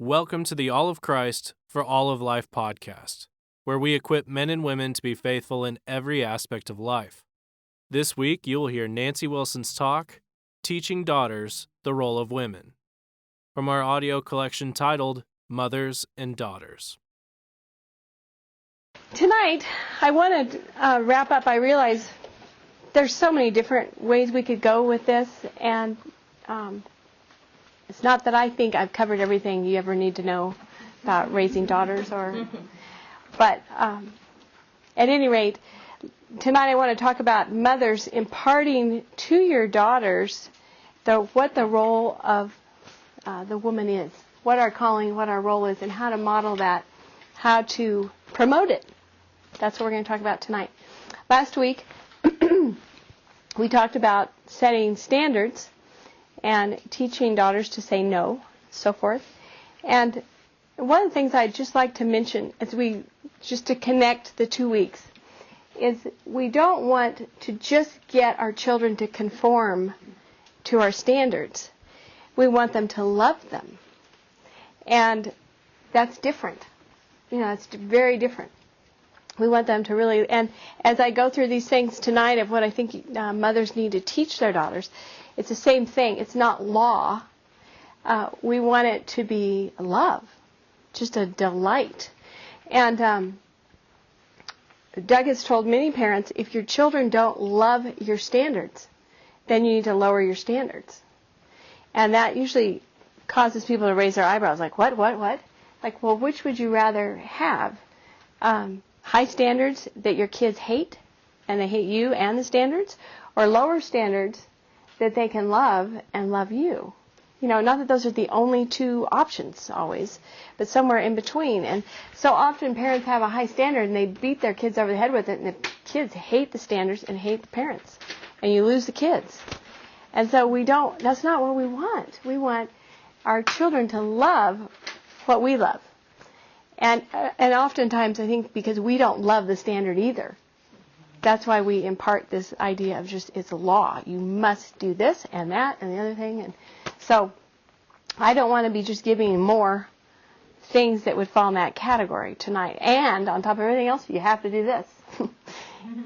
Welcome to the All of Christ for All of Life podcast, where we equip men and women to be faithful in every aspect of life. This week, you will hear Nancy Wilson's talk, Teaching Daughters, the Role of Women, from our audio collection titled Mothers and Daughters. Tonight, I want to wrap up. I realize there's so many different ways we could go with this, and it's not that I think I've covered everything you ever need to know about raising daughters, but at any rate, tonight I want to talk about mothers imparting to your daughters what the role of the woman is, what our calling, what our role is, and how to model that, how to promote it. That's what we're going to talk about tonight. Last week, we talked about setting standards and teaching daughters to say no, so forth. And one of the things I'd just like to mention just to connect the 2 weeks, is we don't want to just get our children to conform to our standards. We want them to love them. And that's different. It's very different. We want them to really, and as I go through these things tonight of what I think mothers need to teach their daughters, it's the same thing. It's not law. We want it to be love, just a delight. And Doug has told many parents, if your children don't love your standards, then you need to lower your standards. And that usually causes people to raise their eyebrows, like, what? Like, well, which would you rather have? High standards that your kids hate, and they hate you and the standards, or lower standards that they can love and love you. Not that those are the only two options always, but somewhere in between. And so often parents have a high standard and they beat their kids over the head with it, and the kids hate the standards and hate the parents, and you lose the kids. And so that's not what we want. We want our children to love what we love. And oftentimes I think because we don't love the standard either. That's why we impart this idea of it's a law. You must do this and that and the other thing. And so I don't want to be just giving more things that would fall in that category tonight. And on top of everything else, you have to do this.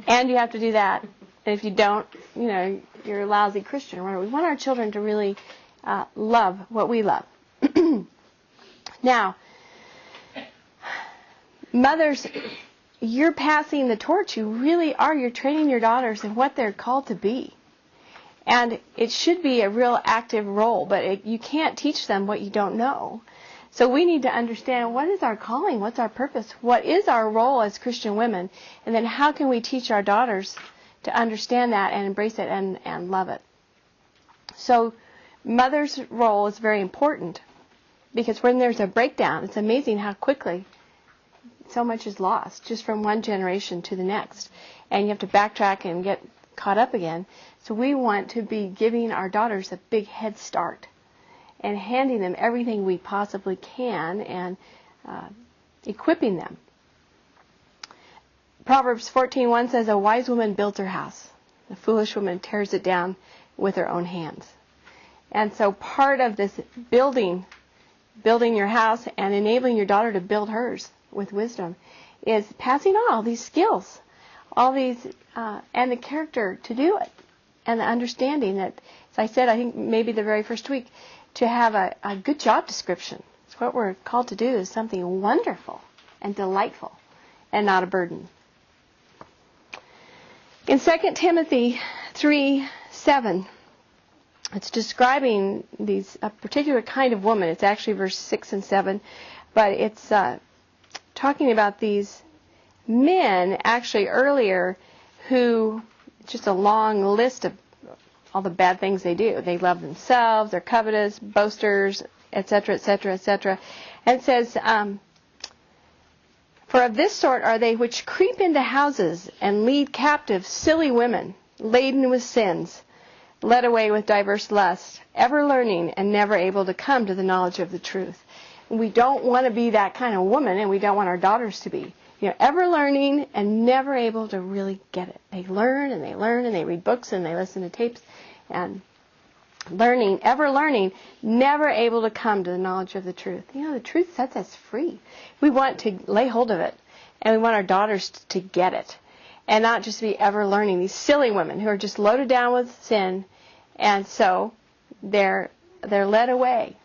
And you have to do that. And if you don't, you're a lousy Christian. We want our children to really love what we love. Now, mothers, you're passing the torch. You really are. You're training your daughters in what they're called to be. And it should be a real active role, but you can't teach them what you don't know. So we need to understand, what is our calling? What's our purpose? What is our role as Christian women? And then how can we teach our daughters to understand that and embrace it and love it? So mother's role is very important, because when there's a breakdown, it's amazing how quickly so much is lost just from one generation to the next, and you have to backtrack and get caught up again. So we want to be giving our daughters a big head start and handing them everything we possibly can and equipping them. Proverbs 14:1 says, a wise woman builds her house. A foolish woman tears it down with her own hands. And so part of this building your house and enabling your daughter to build hers with wisdom is passing on all these skills, all these, and the character to do it, and the understanding that, as I said, I think maybe the very first week, to have a good job description. It's what we're called to do, is something wonderful and delightful and not a burden. In 2 Timothy 3:7, it's describing a particular kind of woman. It's actually verse 6 and 7, but it's talking about these men actually earlier who, just a long list of all the bad things they do. They love themselves, they're covetous, boasters, etc., etc., etc. And it says, for of this sort are they which creep into houses and lead captive silly women, laden with sins, led away with diverse lusts, ever learning and never able to come to the knowledge of the truth. We don't want to be that kind of woman, and we don't want our daughters to be. Ever learning and never able to really get it. They learn and they learn and they read books and they listen to tapes, and learning, ever learning, never able to come to the knowledge of the truth. You know, the truth sets us free. We want to lay hold of it, and we want our daughters to get it, and not just be ever learning. These silly women who are just loaded down with sin, and so they're led away.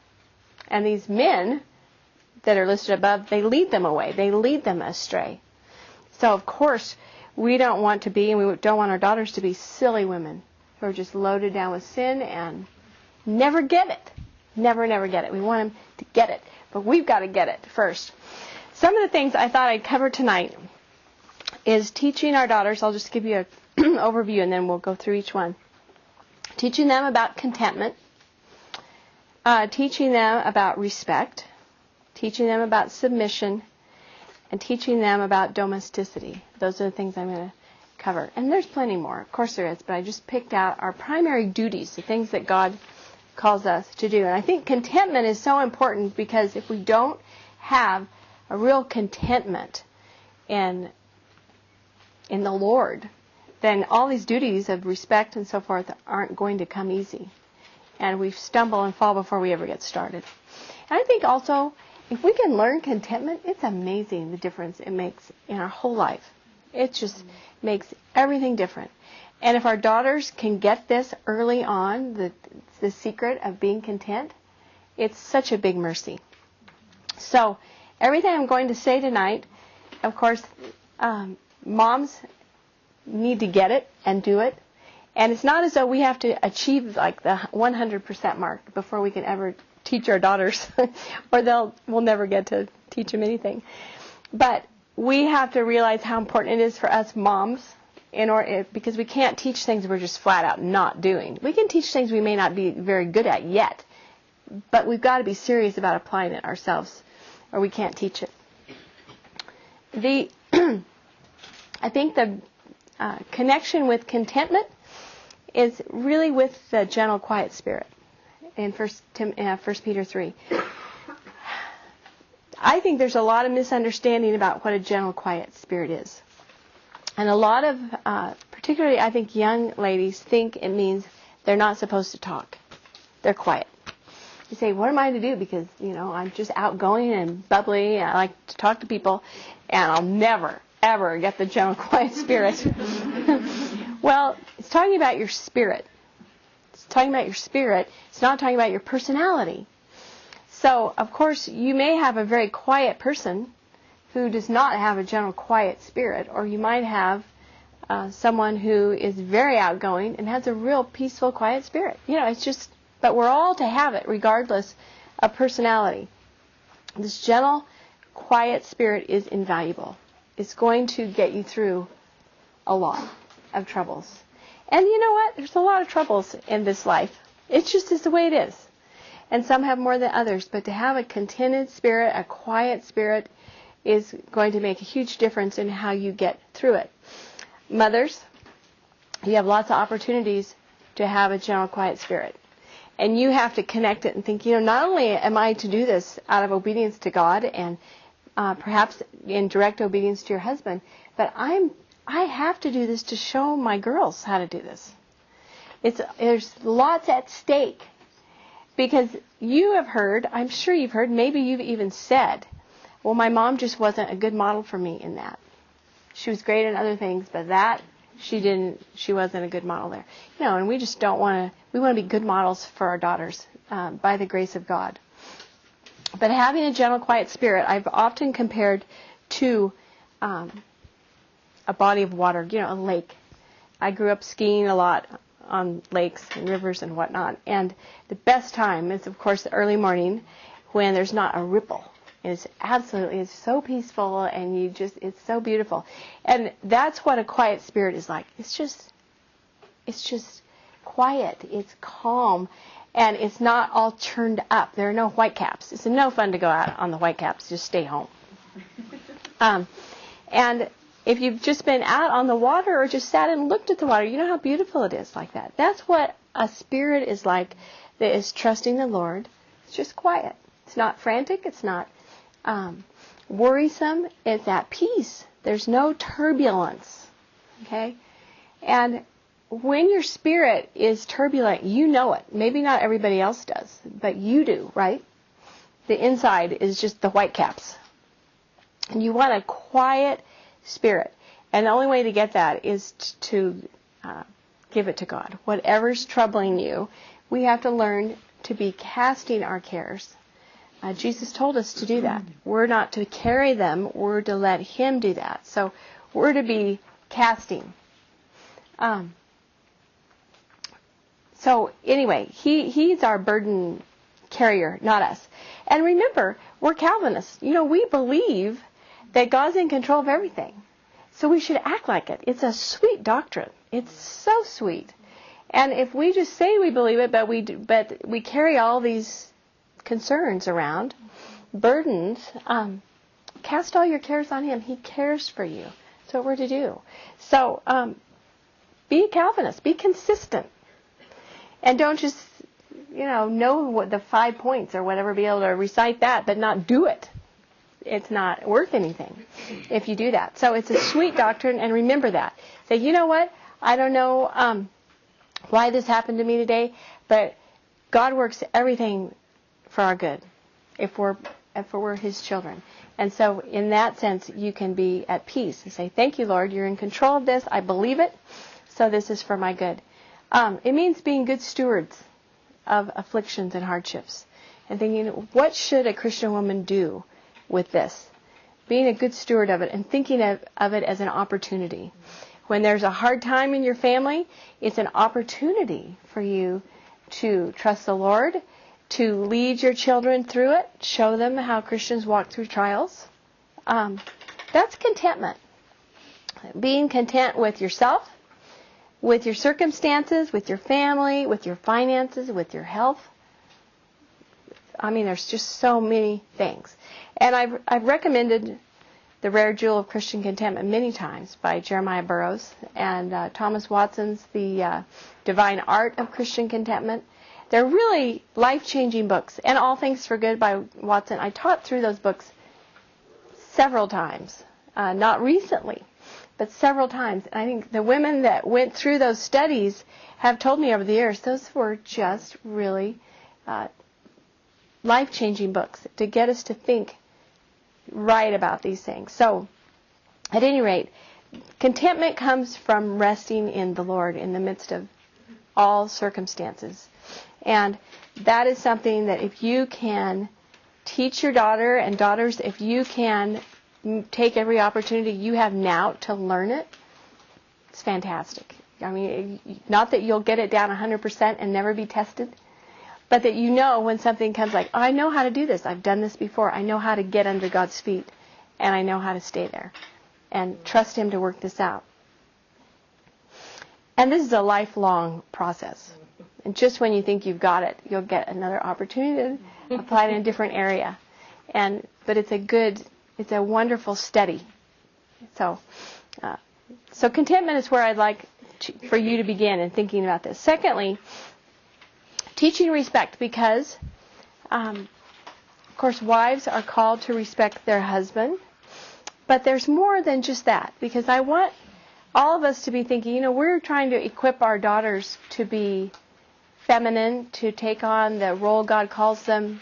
And these men that are listed above, they lead them away. They lead them astray. So, of course, we don't want to be, and we don't want our daughters to be silly women who are just loaded down with sin and never get it. Never get it. We want them to get it, but we've got to get it first. Some of the things I thought I'd cover tonight is teaching our daughters. I'll just give you an overview, and then we'll go through each one. Teaching them about contentment. Teaching them about respect. Teaching them about submission. And teaching them about domesticity. Those are the things I'm going to cover. And there's plenty more. Of course there is, but I just picked out our primary duties, the things that God calls us to do. And I think contentment is so important, because if we don't have a real contentment in the Lord, then all these duties of respect and so forth aren't going to come easy. And we stumble and fall before we ever get started. And I think also, if we can learn contentment, it's amazing the difference it makes in our whole life. It just makes everything different. And if our daughters can get this early on, the secret of being content, it's such a big mercy. So, everything I'm going to say tonight, of course, moms need to get it and do it. And it's not as though we have to achieve like the 100% mark before we can ever teach our daughters, or we'll never get to teach them anything. But we have to realize how important it is for us moms, because we can't teach things we're just flat out not doing. We can teach things we may not be very good at yet, but we've got to be serious about applying it ourselves, or we can't teach it. I think the connection with contentment is really with the gentle, quiet spirit in 1 Peter 3. I think there's a lot of misunderstanding about what a gentle, quiet spirit is. And a lot of, particularly I think young ladies, think it means they're not supposed to talk. They're quiet. You say, what am I to do? Because, I'm just outgoing and bubbly, and I like to talk to people, and I'll never, ever get the gentle, quiet spirit. Well, it's talking about your spirit. It's talking about your spirit. It's not talking about your personality. So, of course, you may have a very quiet person who does not have a gentle, quiet spirit, or you might have someone who is very outgoing and has a real peaceful, quiet spirit. It's just, but we're all to have it regardless of personality. This gentle, quiet spirit is invaluable. It's going to get you through a lot of troubles. And you know what? There's a lot of troubles in this life. It just is the way it is. And some have more than others. But to have a contented spirit, a quiet spirit, is going to make a huge difference in how you get through it. Mothers, you have lots of opportunities to have a gentle, quiet spirit. And you have to connect it and think, not only am I to do this out of obedience to God and perhaps in direct obedience to your husband, but I have to do this to show my girls how to do this. There's lots at stake, because you have heard, I'm sure you've heard, maybe you've even said, well, my mom just wasn't a good model for me in that. She was great in other things, but that she wasn't a good model there. And we just don't want to, we want to be good models for our daughters by the grace of God. But having a gentle, quiet spirit, I've often compared to a body of water, a lake. I grew up skiing a lot on lakes and rivers and whatnot. And the best time is, of course, the early morning when there's not a ripple. It's so peaceful, and it's so beautiful. And that's what a quiet spirit is like. It's just quiet. It's calm. And it's not all churned up. There are no whitecaps. It's no fun to go out on the whitecaps. Just stay home. And if you've just been out on the water or just sat and looked at the water, you know how beautiful it is like that. That's what a spirit is like that is trusting the Lord. It's just quiet. It's not frantic. It's not worrisome. It's at peace. There's no turbulence. Okay? And when your spirit is turbulent, you know it. Maybe not everybody else does, but you do, right? The inside is just the whitecaps. And you want a quiet spirit. And the only way to get that is to give it to God. Whatever's troubling you, we have to learn to be casting our cares. Jesus told us to do that. We're not to carry them. We're to let Him do that. So we're to be casting. So anyway, He's our burden carrier, not us. And remember, we're Calvinists. We believe that God's in control of everything. So we should act like it. It's a sweet doctrine. It's so sweet. And if we just say we believe it, but we carry all these concerns around, burdens, cast all your cares on Him. He cares for you. That's what we're to do. So be a Calvinist. Be consistent. And don't just, know what the 5 points or whatever, be able to recite that, but not do it. It's not worth anything if you do that. So it's a sweet doctrine, and remember that. Say, you know what? I don't know why this happened to me today, but God works everything for our good if we're His children. And so in that sense, you can be at peace and say, thank you, Lord, you're in control of this. I believe it, so this is for my good. It means being good stewards of afflictions and hardships and thinking, what should a Christian woman do with this? Being a good steward of it and thinking of it as an opportunity. When there's a hard time in your family, it's an opportunity for you to trust the Lord, to lead your children through it, show them how Christians walk through trials. That's contentment. Being content with yourself, with your circumstances, with your family, with your finances, with your health. There's just so many things. And I've recommended The Rare Jewel of Christian Contentment many times by Jeremiah Burroughs and Thomas Watson's The Divine Art of Christian Contentment. They're really life-changing books. And All Things for Good by Watson. I taught through those books several times. Not recently, but several times. And I think the women that went through those studies have told me over the years, those were just really life-changing books to get us to think right about these things. So, at any rate, contentment comes from resting in the Lord in the midst of all circumstances. And that is something that if you can teach your daughter, and daughters, if you can take every opportunity you have now to learn it, it's fantastic. Not that you'll get it down 100% and never be tested, but that when something comes like, I know how to do this. I've done this before. I know how to get under God's feet, and I know how to stay there and trust Him to work this out. And this is a lifelong process. And just when you think you've got it, you'll get another opportunity to apply it in a different area. But it's a wonderful study. So contentment is where I'd like for you to begin in thinking about this. Secondly, teaching respect, because, of course, wives are called to respect their husband. But there's more than just that, because I want all of us to be thinking, we're trying to equip our daughters to be feminine, to take on the role God calls them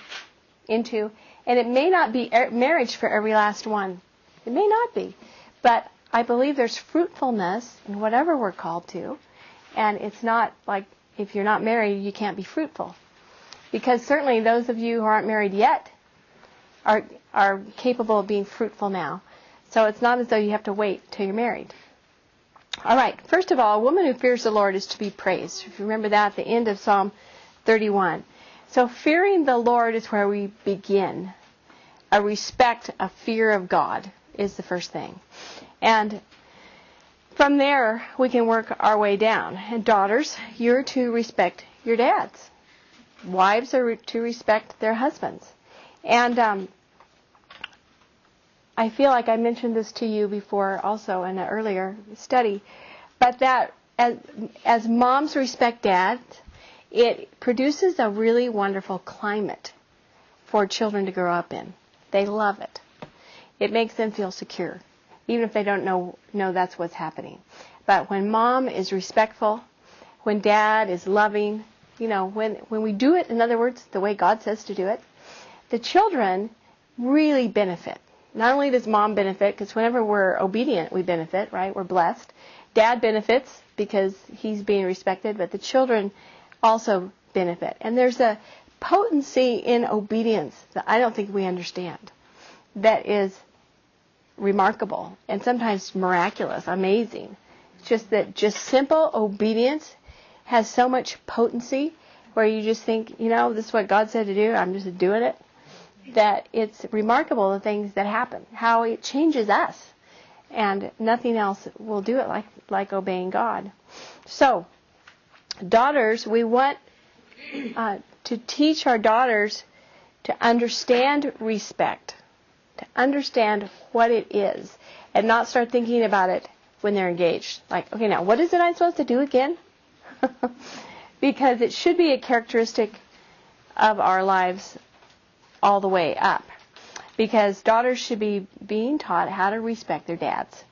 into. And it may not be marriage for every last one. It may not be. But I believe there's fruitfulness in whatever we're called to. And it's not like if you're not married, you can't be fruitful. Because certainly those of you who aren't married yet are capable of being fruitful now. So it's not as though you have to wait till you're married. All right. First of all, a woman who fears the Lord is to be praised. If you remember that at the end of Psalm 31. So fearing the Lord is where we begin. A respect, a fear of God is the first thing. And from there, we can work our way down. And daughters, you're to respect your dads. Wives are to respect their husbands. And I feel like I mentioned this to you before also in an earlier study, but that as moms respect dads, it produces a really wonderful climate for children to grow up in. They love it. It makes them feel secure, even if they don't know that's what's happening. But when mom is respectful when dad is loving, when we do it, in other words, the way God says to do it, the children really benefit. Not only does mom benefit, because whenever we're obedient, we benefit, right? We're blessed. Dad benefits because he's being respected, but the children also benefit. And there's a potency in obedience that I don't think we understand that is remarkable and sometimes miraculous, amazing. It's just that just simple obedience has so much potency where you just think, this is what God said to do, I'm just doing it, that it's remarkable the things that happen, how it changes us. And nothing else will do it like obeying God. So, daughters, we want to teach our daughters to understand respect, to understand what it is, and not start thinking about it when they're engaged. Like, okay, now what is it I'm supposed to do again? Because it should be a characteristic of our lives all the way up. Because daughters should be being taught how to respect their dads.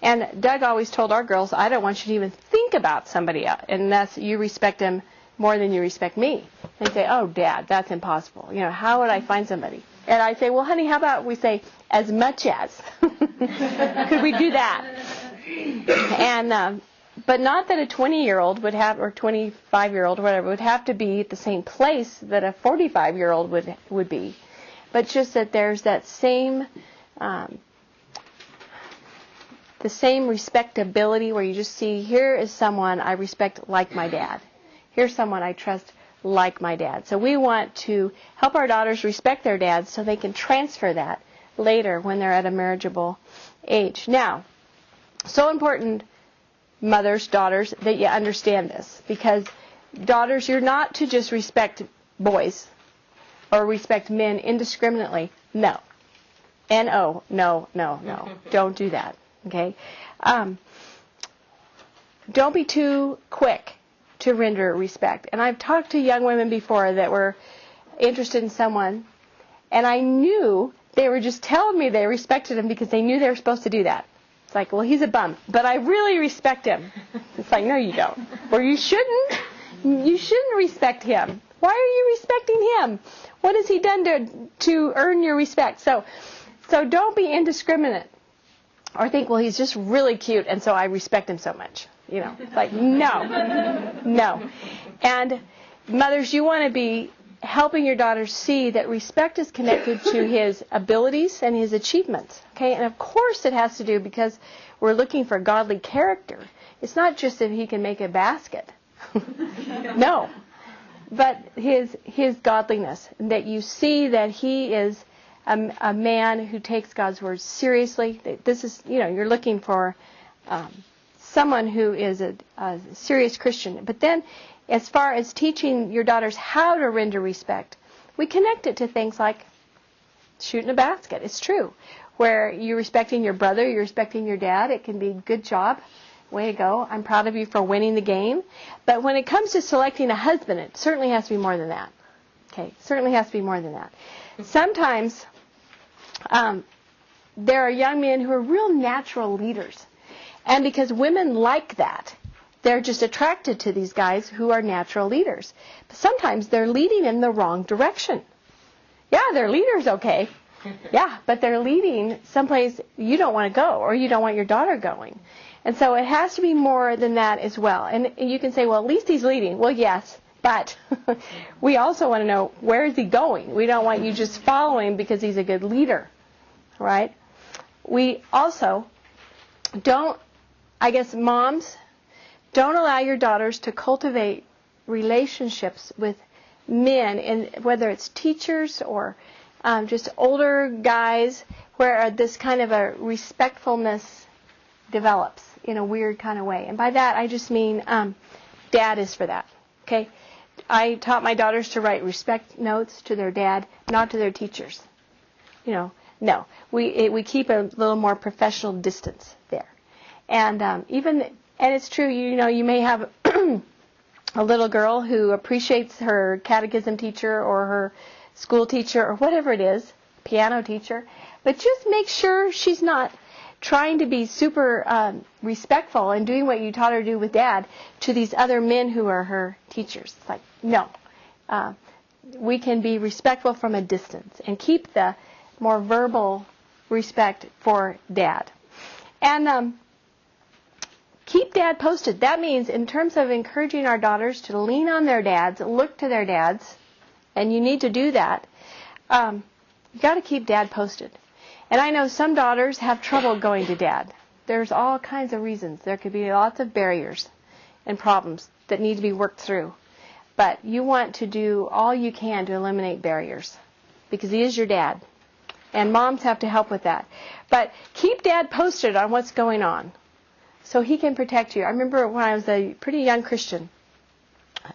And Doug always told our girls, I don't want you to even think about somebody else unless you respect them more than you respect me. They say, oh, Dad, that's impossible. How would I find somebody? And I say, well, honey, how about we say as much as? Could we do that? And but not that a 20-year-old would have, or 25-year-old or whatever, would have to be at the same place that a 45-year-old would be. But just that there's that same, the same respectability where you just see, here is someone I respect like my dad. Here's someone I trust like my dad. So we want to help our daughters respect their dads so they can transfer that later when they're at a marriageable age. Now, so important, mothers, daughters, that you understand this. Because daughters, you're not to just respect boys or respect men indiscriminately. No. N-O. No. Don't do that. Okay? Don't be too quick to render respect. And I've talked to young women before that were interested in someone, and I knew they were just telling me they respected him because they knew they were supposed to do that. It's like, well, he's a bum, but I really respect him. It's like, no, you don't. Or you shouldn't. You shouldn't respect him. Why are you respecting him? What has he done to earn your respect? So don't be indiscriminate or think, well, he's just really cute, and so I respect him so much. It's like, no. And mothers, you want to be helping your daughters see that respect is connected to his abilities and his achievements. Okay, and of course it has to do because we're looking for godly character. It's not just if he can make a basket. No. But his godliness, that you see that he is a man who takes God's word seriously. This is, you're looking for someone who is a serious Christian. But then, as far as teaching your daughters how to render respect, we connect it to things like shooting a basket. It's true. Where you're respecting your brother, you're respecting your dad, it can be good job. Way to go. I'm proud of you for winning the game. But when it comes to selecting a husband, it certainly has to be more than that. Okay, certainly has to be more than that. Sometimes there are young men who are real natural leaders. And because women like that, they're just attracted to these guys who are natural leaders. But sometimes they're leading in the wrong direction. Yeah, their leader's okay. Yeah, but they're leading someplace you don't want to go or you don't want your daughter going. And so it has to be more than that as well. And you can say, well, at least he's leading. Well, yes, but we also want to know, where is he going? We don't want you just following because he's a good leader, right? We also moms, don't allow your daughters to cultivate relationships with men, and whether it's teachers or just older guys, where this kind of a respectfulness develops in a weird kind of way. And by that, I just mean dad is for that. Okay? I taught my daughters to write respect notes to their dad, not to their teachers. No. We keep a little more professional distance there. And and it's true, you may have a little girl who appreciates her catechism teacher or her school teacher or whatever it is, piano teacher, but just make sure she's not trying to be super respectful and doing what you taught her to do with Dad to these other men who are her teachers. It's like, no. We can be respectful from a distance and keep the more verbal respect for Dad. And keep Dad posted. That means in terms of encouraging our daughters to lean on their dads, look to their dads, and you need to do that, you got to keep Dad posted. And I know some daughters have trouble going to Dad. There's all kinds of reasons. There could be lots of barriers and problems that need to be worked through. But you want to do all you can to eliminate barriers because he is your dad. And moms have to help with that. But keep Dad posted on what's going on so he can protect you. I remember when I was a pretty young Christian,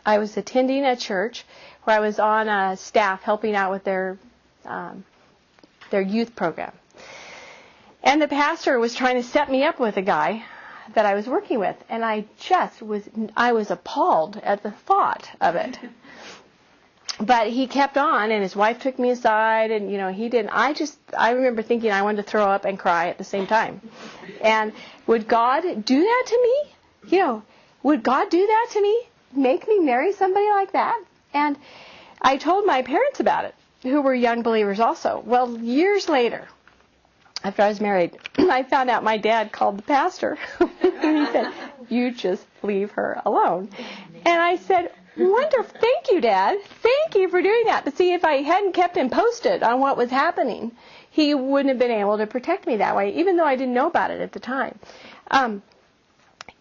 I was attending a church where I was on staff helping out with their youth program. And the pastor was trying to set me up with a guy that I was working with, and I was appalled at the thought of it. But he kept on, and his wife took me aside, and he didn't. I remember thinking I wanted to throw up and cry at the same time. And would God do that to me? Would God do that to me? Make me marry somebody like that? And I told my parents about it, who were young believers also. Well, years later, after I was married, I found out my dad called the pastor. And he said, "You just leave her alone." And I said, "Wonderful. Thank you, Dad. Thank you for doing that." But see, if I hadn't kept him posted on what was happening, he wouldn't have been able to protect me that way, even though I didn't know about it at the time.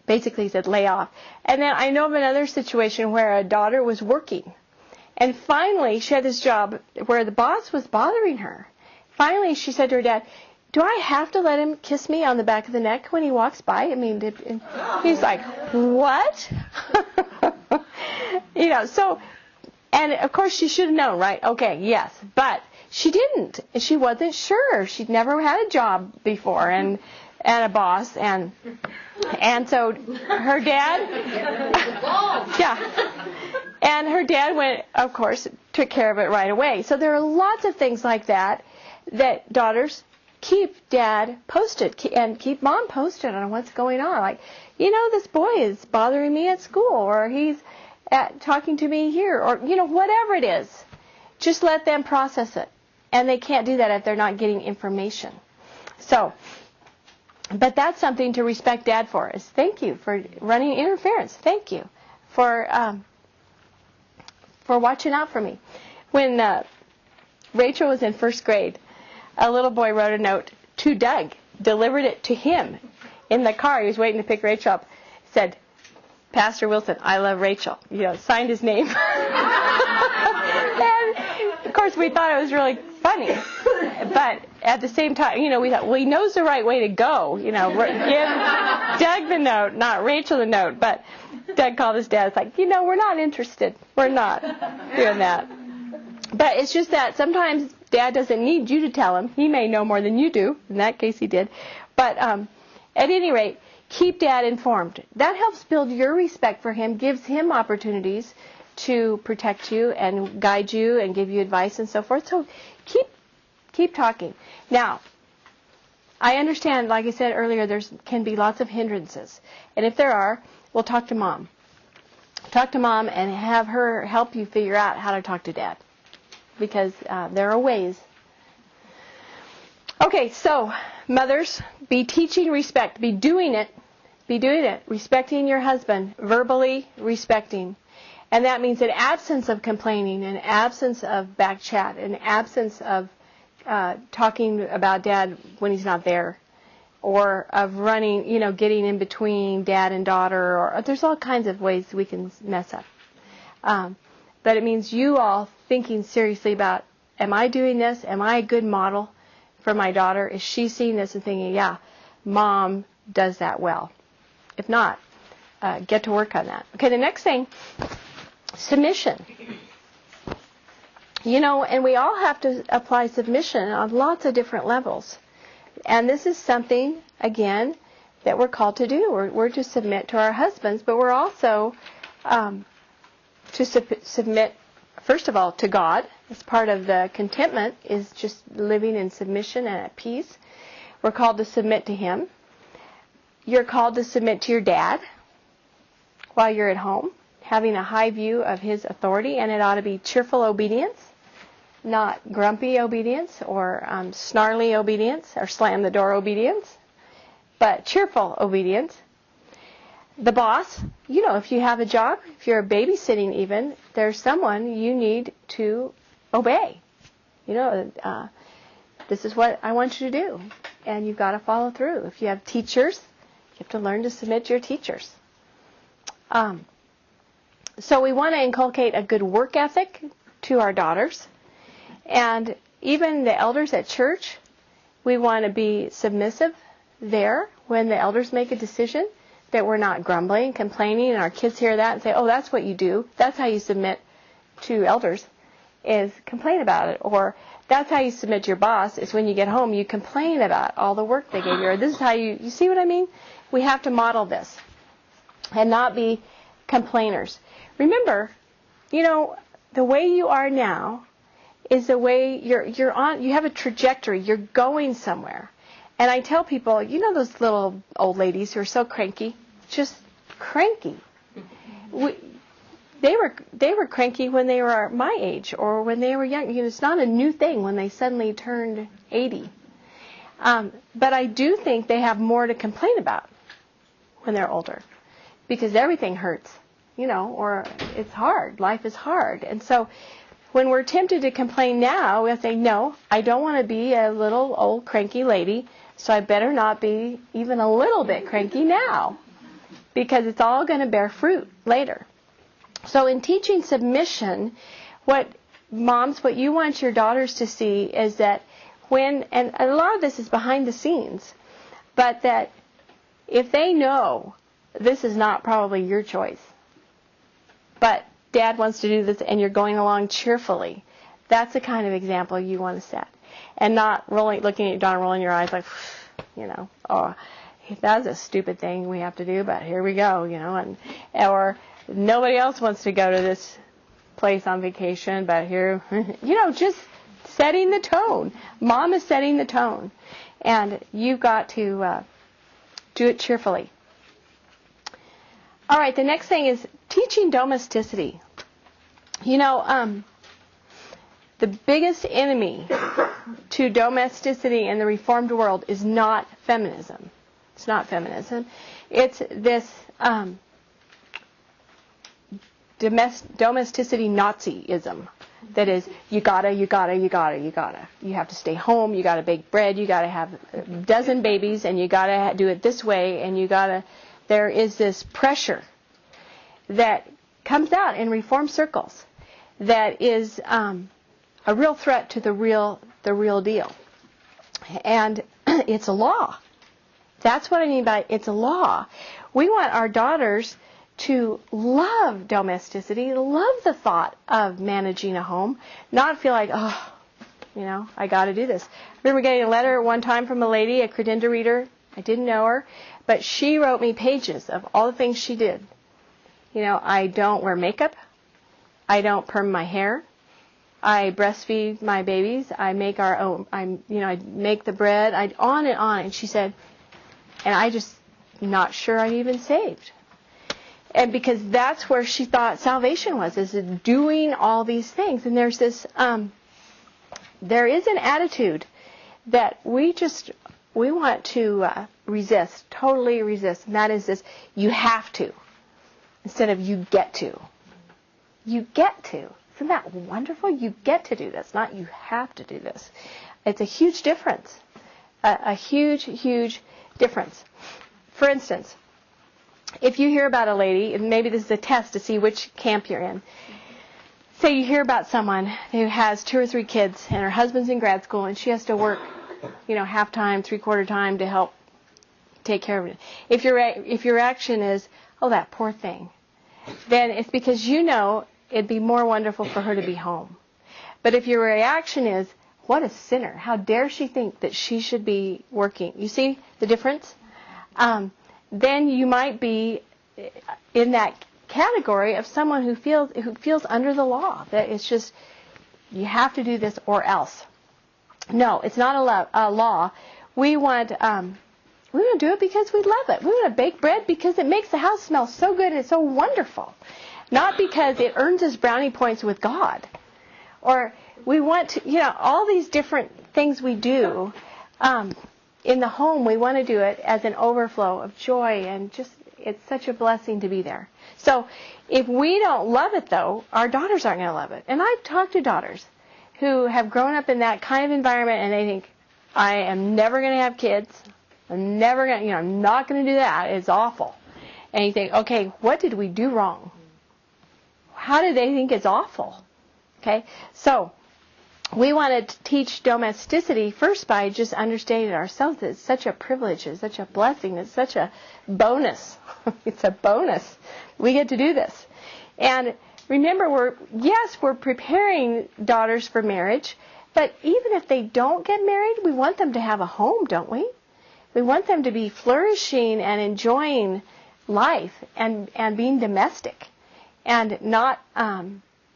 Basically, he said, "Lay off." And then I know of another situation where a daughter was working. And finally, she had this job where the boss was bothering her. Finally, she said to her dad, "Do I have to let him kiss me on the back of the neck when he walks by?" I mean, he's like, "What?" So, and of course she should have known, right? Okay, yes. But she didn't. She wasn't sure. She'd never had a job before and a boss. And so her dad, yeah. And her dad went, of course, took care of it right away. So there are lots of things like that daughters, keep Dad posted and keep Mom posted on what's going on. Like, this boy is bothering me at school, or he's talking to me here, or, whatever it is. Just let them process it. And they can't do that if they're not getting information. So, but that's something to respect Dad for, is thank you for running interference. Thank you for watching out for me. When Rachel was in first grade, a little boy wrote a note to Doug, delivered it to him in the car. He was waiting to pick Rachel up. Said, "Pastor Wilson, I love Rachel." Signed his name. And of course, we thought it was really funny. But at the same time, we thought, well, he knows the right way to go. Give Doug the note, not Rachel the note. But Doug called his dad. It's like, we're not interested. We're not doing that. But it's just that sometimes Dad doesn't need you to tell him. He may know more than you do. In that case, he did. But at any rate, keep Dad informed. That helps build your respect for him, gives him opportunities to protect you and guide you and give you advice and so forth. So keep talking. Now, I understand, like I said earlier, there can be lots of hindrances. And if there are, we'll talk to Mom. Talk to Mom and have her help you figure out how to talk to Dad. Because there are ways. Okay, so mothers, be teaching respect. Be doing it. Respecting your husband. Verbally respecting. And that means an absence of complaining, an absence of back chat, an absence of talking about Dad when he's not there. Or of running, getting in between Dad and daughter. Or there's all kinds of ways we can mess up. But it means you all thinking seriously about, am I doing this? Am I a good model for my daughter? Is she seeing this and thinking, yeah, Mom does that well? If not, get to work on that. Okay, the next thing, submission. And we all have to apply submission on lots of different levels. And this is something, again, that we're called to do. We're to submit to our husbands, but we're also to submit, first of all, to God. As part of the contentment is just living in submission and at peace. We're called to submit to him. You're called to submit to your dad while you're at home, having a high view of his authority, and it ought to be cheerful obedience, not grumpy obedience or snarly obedience or slam the door obedience, but cheerful obedience. The boss, if you have a job, if you're babysitting even, there's someone you need to obey. This is what I want you to do, and you've got to follow through. If you have teachers, you have to learn to submit to your teachers. So we want to inculcate a good work ethic to our daughters. And even the elders at church, we want to be submissive there when the elders make a decision, that we're not grumbling, complaining, and our kids hear that and say, oh, that's what you do. That's how you submit to elders, is complain about it. Or that's how you submit to your boss, is when you get home, you complain about all the work they gave you. Or this is how you see what I mean? We have to model this and not be complainers. Remember, the way you are now is the way you're on. You have a trajectory. You're going somewhere. And I tell people, those little old ladies who are so cranky, just cranky. They were cranky when they were my age or when they were young. It's not a new thing when they suddenly turned 80. But I do think they have more to complain about when they're older, because everything hurts, or it's hard. Life is hard. And so when we're tempted to complain now, we'll say, no, I don't want to be a little old cranky lady, so I better not be even a little bit cranky now, because it's all going to bear fruit later. So in teaching submission, what you want your daughters to see is that and a lot of this is behind the scenes, but that if they know this is not probably your choice, but Dad wants to do this and you're going along cheerfully, that's the kind of example you want to set. And not looking at your daughter, rolling your eyes like, oh, that's a stupid thing we have to do, but here we go, or nobody else wants to go to this place on vacation, but here, just setting the tone. Mom is setting the tone, and you've got to do it cheerfully. All right, the next thing is teaching domesticity. The biggest enemy to domesticity in the Reformed world is not feminism. It's not feminism. It's this domesticity Nazism. That is, you gotta. You have to stay home, you gotta bake bread, you gotta have a dozen babies, and you gotta do it this way, and there is this pressure that comes out in Reformed circles that is a real threat to the real deal. And it's a law. That's what I mean by it's a law. We want our daughters to love domesticity, love the thought of managing a home, not feel like, I got to do this. I remember getting a letter one time from a lady, a credenda reader. I didn't know her, but she wrote me pages of all the things she did. I don't wear makeup. I don't perm my hair. I breastfeed my babies. I make I make the bread. On and on. And she said, and I just not sure I'm even saved. And because that's where she thought salvation was, is doing all these things. And there's this, there is an attitude that we want to resist, totally resist. And that is this, you have to, instead of you get to. You get to. Isn't that wonderful? You get to do this, not you have to do this. It's a huge difference. A huge, huge difference. For instance, if you hear about a lady, and maybe this is a test to see which camp you're in. Say you hear about someone who has 2 or 3 kids, and her husband's in grad school, and she has to work, half time, 3/4 time to help take care of it. If your reaction is, oh, that poor thing, then it's because it'd be more wonderful for her to be home. But if your reaction is, what a sinner, how dare she think that she should be working? You see the difference? Then you might be in that category of someone who feels under the law. That it's just, you have to do this or else. No, it's not a law. We want to do it because we love it. We want to bake bread because it makes the house smell so good and it's so wonderful. Not because it earns us brownie points with God. Or we want to, all these different things we do in the home, we want to do it as an overflow of joy, and just it's such a blessing to be there. So if we don't love it, though, our daughters aren't going to love it. And I've talked to daughters who have grown up in that kind of environment, and they think, I am never going to have kids. I'm never going to, I'm not going to do that. It's awful. And you think, okay, what did we do wrong? How do they think it's awful? Okay, so we want to teach domesticity first by just understanding it ourselves. It's such a privilege. It's such a blessing. It's such a bonus. It's a bonus. We get to do this. And remember, we're preparing daughters for marriage, but even if they don't get married, we want them to have a home, don't we? We want them to be flourishing and enjoying life and being domestic and not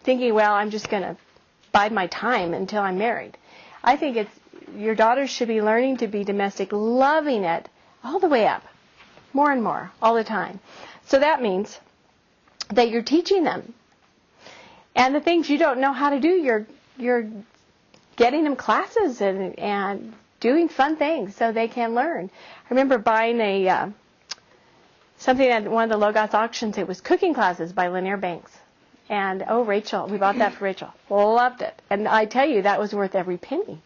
thinking, well, I'm just going to bide my time until I'm married. I think your daughters should be learning to be domestic, loving it all the way up, more and more, all the time. So that means that you're teaching them. And the things you don't know how to do, you're getting them classes and doing fun things so they can learn. I remember buying something at one of the Logos auctions. It was cooking classes by Lanier Banks. And, Rachel, we bought that for Rachel. Loved it. And I tell you, that was worth every penny.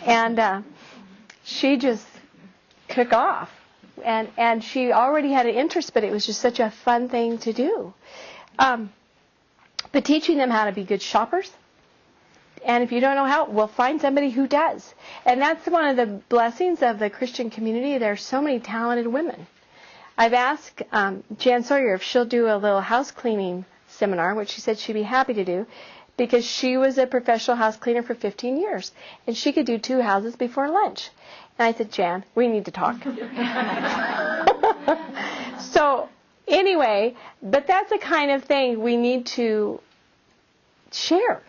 And she just took off. And she already had an interest, but it was just such a fun thing to do. But teaching them how to be good shoppers. And if you don't know how, we'll find somebody who does. And that's one of the blessings of the Christian community. There are so many talented women. I've asked Jan Sawyer if she'll do a little house cleaning seminar, which she said she'd be happy to do, because she was a professional house cleaner for 15 years, and she could do 2 houses before lunch. And I said, Jan, we need to talk. So anyway, but that's the kind of thing we need to share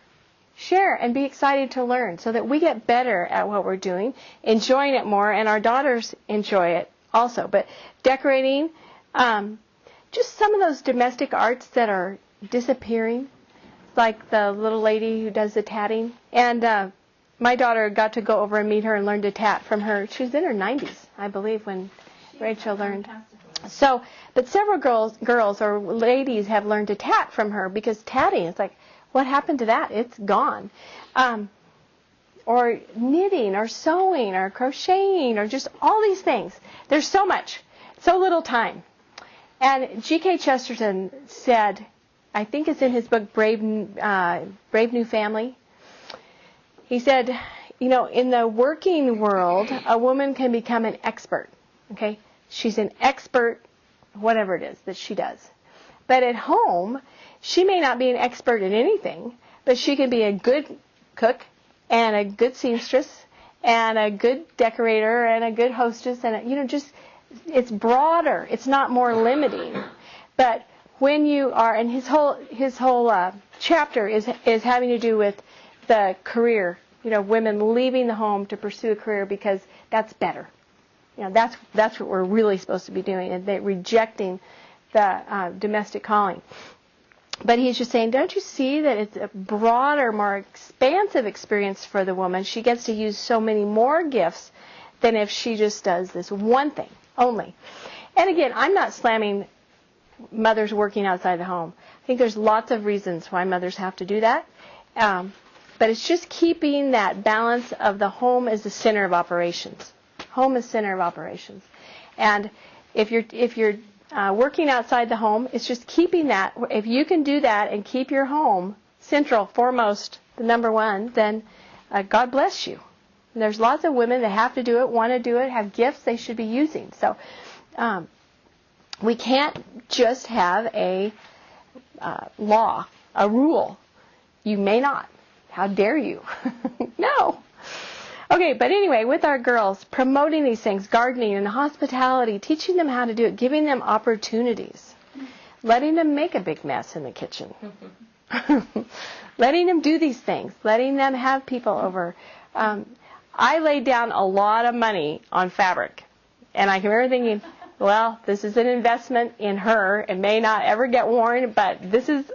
and be excited to learn so that we get better at what we're doing, enjoying it more, and our daughters enjoy it also. But decorating, just some of those domestic arts that are disappearing, like the little lady who does the tatting. And my daughter got to go over and meet her and learn to tat from her. She was in her 90s, I believe, when Rachel learned. So, but several girls or ladies have learned to tat from her, because tatting, it's like, what happened to that? It's gone. Or knitting or sewing or crocheting or just all these things. There's so much, so little time. And G.K. Chesterton said, I think it's in his book, Brave New Family. He said, in the working world, a woman can become an expert. Okay? She's an expert, whatever it is that she does. But at home, she may not be an expert in anything, but she can be a good cook and a good seamstress and a good decorator and a good hostess, and it's broader. It's not more limiting. But when you are, and his whole chapter is having to do with the career. Women leaving the home to pursue a career because that's better. That's what we're really supposed to be doing, and they're rejecting the domestic calling. But he's just saying, don't you see that it's a broader, more expansive experience for the woman? She gets to use so many more gifts than if she just does this one thing only. And again, I'm not slamming mothers working outside the home. I think there's lots of reasons why mothers have to do that. But it's just keeping that balance of the home as the center of operations. Home is center of operations. And if you're working outside the home, it's just keeping that. If you can do that and keep your home central, foremost, the number one, then God bless you. And there's lots of women that have to do it, want to do it, have gifts they should be using. So we can't just have a law, a rule. You may not. How dare you? No. Okay, but anyway, with our girls, promoting these things, gardening and hospitality, teaching them how to do it, giving them opportunities, letting them make a big mess in the kitchen, letting them do these things, letting them have people over. I laid down a lot of money on fabric. And I can remember thinking, well, this is an investment in her. It may not ever get worn, but this is,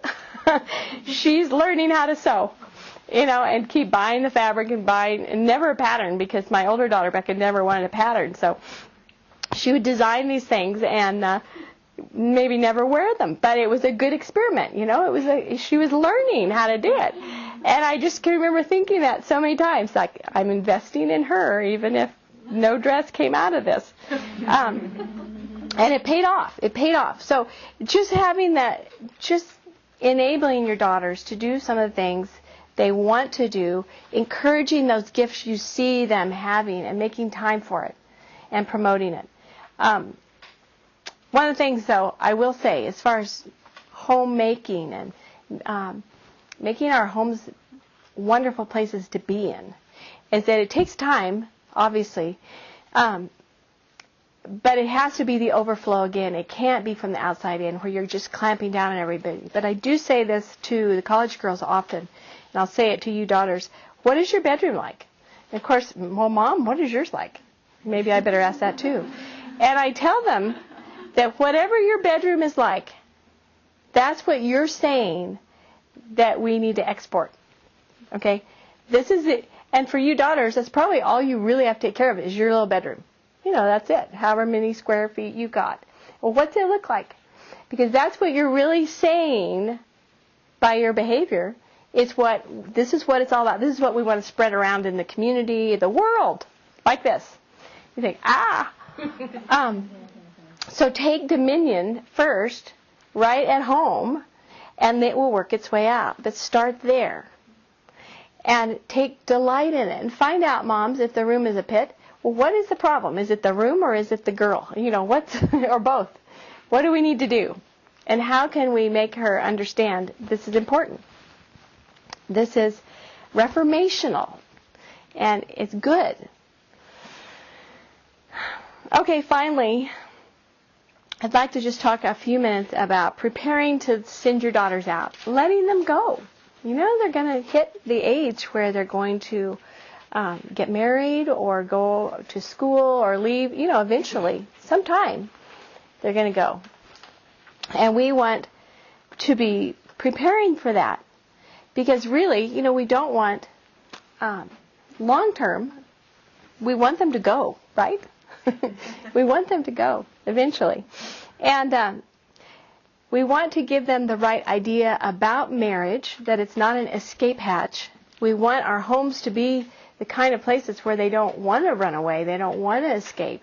she's learning how to sew, and keep buying the fabric and never a pattern, because my older daughter, Becca, never wanted a pattern. So she would design these things and maybe never wear them. But it was a good experiment, she was learning how to do it. And I just can remember thinking that so many times, like, I'm investing in her, even if no dress came out of this. And it paid off. It paid off. So just having that, just enabling your daughters to do some of the things they want to do, encouraging those gifts you see them having and making time for it and promoting it. One of the things, though, I will say, as far as homemaking and making our homes wonderful places to be in, is that it takes time, obviously, but it has to be the overflow again. It can't be from the outside in, where you're just clamping down on everybody. But I do say this to the college girls often, and I'll say it to you daughters. What is your bedroom like? And of course, well, Mom, what is yours like? Maybe I better ask that too. And I tell them that whatever your bedroom is like, that's what you're saying that we need to export. Okay? This is it. And for you daughters, that's probably all you really have to take care of is your little bedroom. That's it. However many square feet you got. Well, what's it look like? Because that's what you're really saying by your behavior. This is what it's all about. This is what we want to spread around in the community, the world, like this. You think, So take dominion first, right at home, and it will work its way out. But start there. And take delight in it. And find out, moms, if the room is a pit. Well, what is the problem? Is it the room or is it the girl? Or both. What do we need to do? And how can we make her understand this is important? This is reformational. And it's good. Okay, finally, I'd like to just talk a few minutes about preparing to send your daughters out. Letting them go. They're going to hit the age where they're going to get married or go to school or leave, eventually, sometime, they're going to go. And we want to be preparing for that. Because really, we don't want, long term, we want them to go, right? We want them to go, eventually. And we want to give them the right idea about marriage, that it's not an escape hatch. We want our homes to be the kind of places where they don't want to run away, they don't want to escape,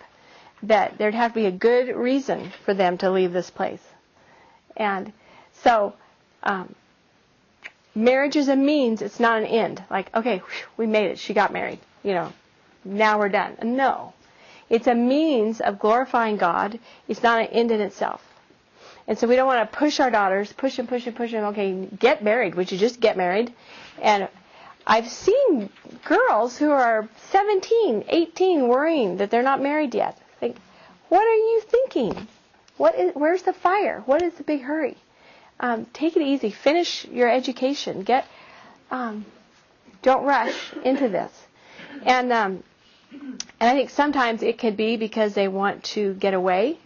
that there'd have to be a good reason for them to leave this place. And so marriage is a means, it's not an end. Like, okay, we made it, she got married, now we're done. No. It's a means of glorifying God. It's not an end in itself. And so we don't want to push our daughters, push them, okay, get married. Would you just get married? And I've seen girls who are 17, 18 worrying that they're not married yet. Think, what are you thinking? Where's the fire? What is the big hurry? Take it easy. Finish your education. Don't rush into this. And I think sometimes it could be because they want to get away.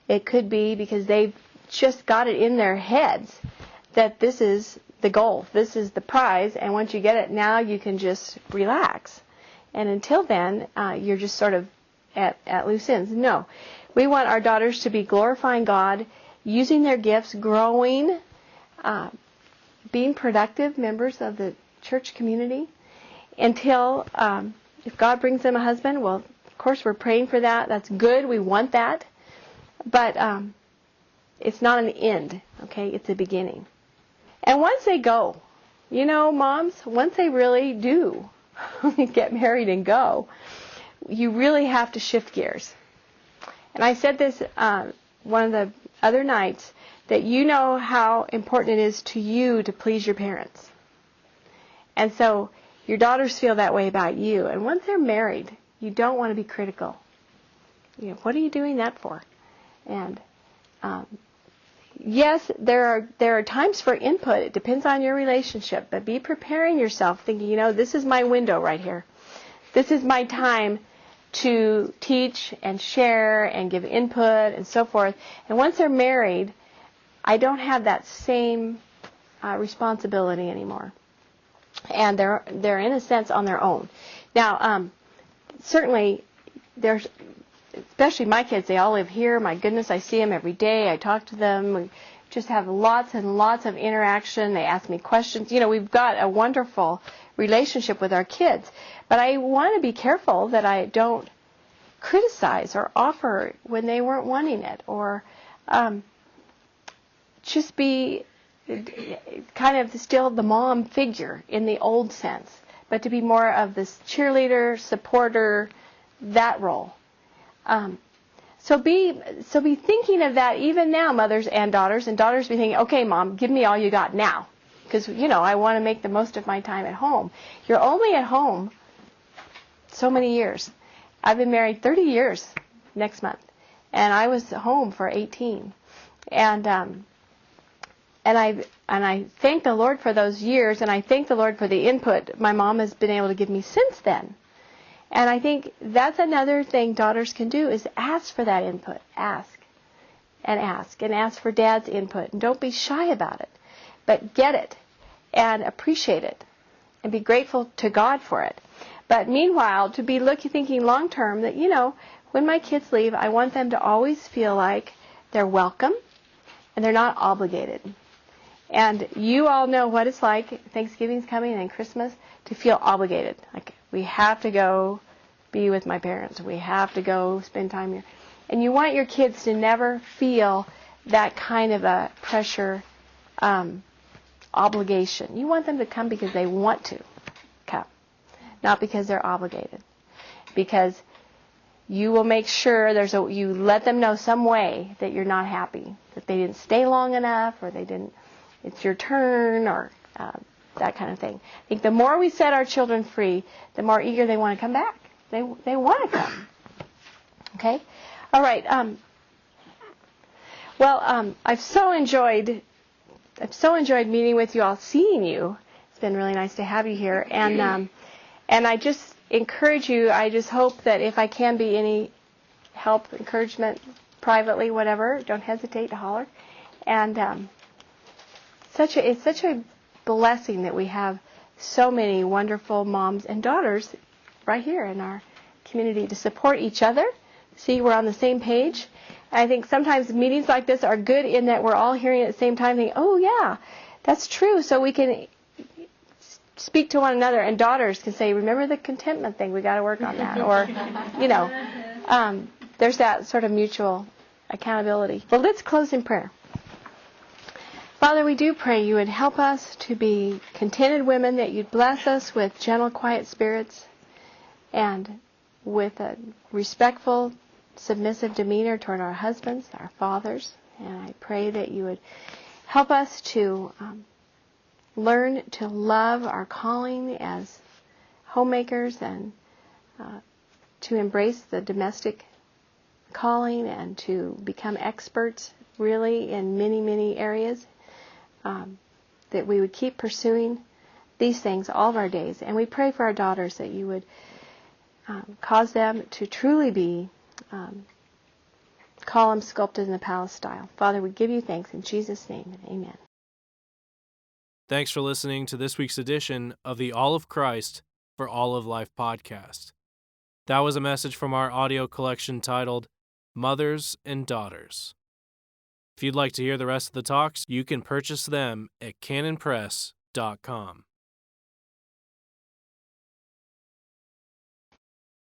It could be because they've just got it in their heads that this is the goal, this is the prize, and once you get it, now you can just relax. And until then, you're just sort of at loose ends. No. We want our daughters to be glorifying God, using their gifts, growing, being productive members of the church community until, if God brings them a husband, well, of course we're praying for that. That's good. We want that. But it's not an end, okay? It's a beginning. And once they go, moms, once they really do get married and go, you really have to shift gears. And I said this one of the other nights, that you know how important it is to you to please your parents. And so your daughters feel that way about you. And once they're married, you don't want to be critical. What are you doing that for? And yes, there are times for input. It depends on your relationship. But be preparing yourself, thinking, this is my window right here. This is my time to teach and share and give input and so forth. And once they're married, I don't have that same responsibility anymore. And they're in a sense on their own. Now, certainly, there's, especially my kids, they all live here. My goodness, I see them every day. I talk to them. We just have lots and lots of interaction. They ask me questions. We've got a wonderful relationship with our kids. But I want to be careful that I don't criticize or offer when they weren't wanting it, or just be kind of still the mom figure in the old sense, but to be more of this cheerleader, supporter, that role. So be thinking of that even now, mothers and daughters be thinking, okay, Mom, give me all you got now, because I want to make the most of my time at home. You're only at home so many years. I've been married 30 years next month, and I was home for 18, and I thank the Lord for those years, and I thank the Lord for the input my mom has been able to give me since then. And I think that's another thing daughters can do, is ask for that input. Ask for Dad's input. And don't be shy about it, but get it and appreciate it and be grateful to God for it. But meanwhile, to be thinking long term that, when my kids leave, I want them to always feel like they're welcome and they're not obligated. And you all know what it's like, Thanksgiving's coming and Christmas, to feel obligated. Like, we have to go be with my parents. We have to go spend time here. And you want your kids to never feel that kind of a pressure, obligation. You want them to come because they want to come, not because they're obligated. Because you will make sure you let them know some way that you're not happy, that they didn't stay long enough, or it's your turn, or that kind of thing. I think the more we set our children free, the more eager they want to come back. They want to come. Okay? All right. I've so enjoyed meeting with you all, seeing you. It's been really nice to have you here, and I just encourage you. I just hope that if I can be any help, encouragement, privately, whatever, don't hesitate to holler. And it's such a blessing that we have so many wonderful moms and daughters right here in our community to support each other. See, we're on the same page. And I think sometimes meetings like this are good in that we're all hearing at the same time, thinking, oh yeah, that's true. So we can speak to one another, and daughters can say, remember the contentment thing, we got to work on that. Or, there's that sort of mutual accountability. Well, let's close in prayer. Father, we do pray you would help us to be contented women, that you'd bless us with gentle, quiet spirits and with a respectful, submissive demeanor toward our husbands, our fathers. And I pray that you would help us to learn to love our calling as homemakers, and to embrace the domestic calling, and to become experts really in many, many areas. That we would keep pursuing these things all of our days. And we pray for our daughters that you would cause them to truly be columns sculpted in the palace style. Father, we give you thanks in Jesus' name, and amen. Thanks for listening to this week's edition of the All of Christ for All of Life podcast. That was a message from our audio collection titled Mothers and Daughters. If you'd like to hear the rest of the talks, you can purchase them at canonpress.com.